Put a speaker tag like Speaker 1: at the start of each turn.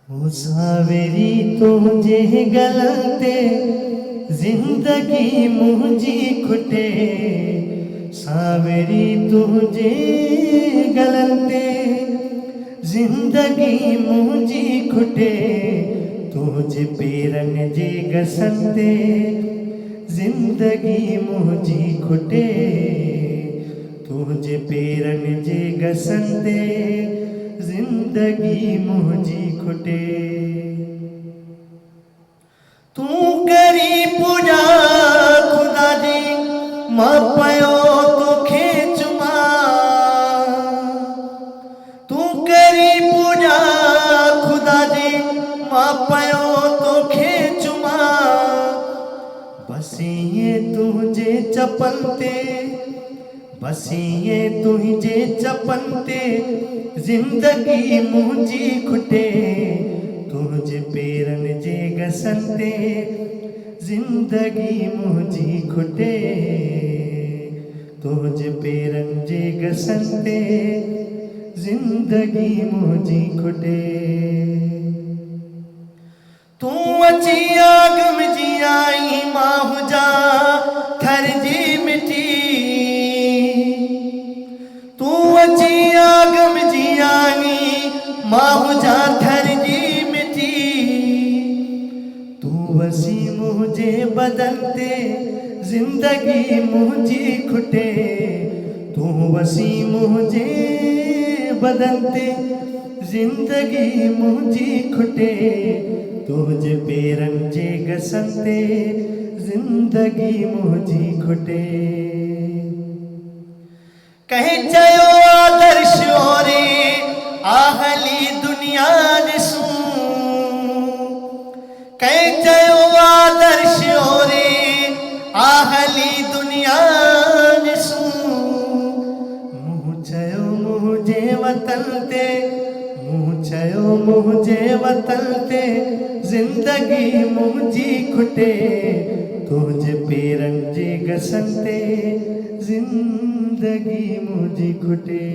Speaker 1: ओ सावेरी तुझे गलते जिंदगी मुझी खुटे। सावेरी तुझे गलते जिंदगी मुझी खुटे। तुझे पेरन जे गसंते जिंदगी मुझी खुटे। तुझे पेरन जे गसंते जिंदगी मुझी खुटे। तू करी पूजा खुदा जी मां पयो तो खेचुमा। तू करी पूजा खुदा जी मां पयो तो खेचुमा। बस ये तुझे चपलते बस ये तुझे चपलते जिंदगी मुझी खुटे। तुझे पेरन जे गसंते जिंदगी मुझी खुटे। तुझे पेरन जे गसंते जिंदगी मुझी खुटे। तू अची आगम जी आई माहू जा थर जी मिठी। तू अची आगम जी आई माहू जा थर जी मिठी। तू वसी मुझे बदलते जिंदगी मुझी खुटे। तू वसी मुझे बदलते जिंदगी मुझी खुटे। तुझे पेरन जे गसंते जिंदगी मुझी खुटे। कहे चयो आदर्श ओरे आहली दुनिया ॾिसूं। कहे चयो आदर्श ओरे आहली दुनिया ॾिसूं। मूं चयो मुझे वतन ते मूं चयो मुझे वतन ते जिंदगी मुझी खुटे। तुझे पेरन जे गसंते जिंदगी मुझी खुटे।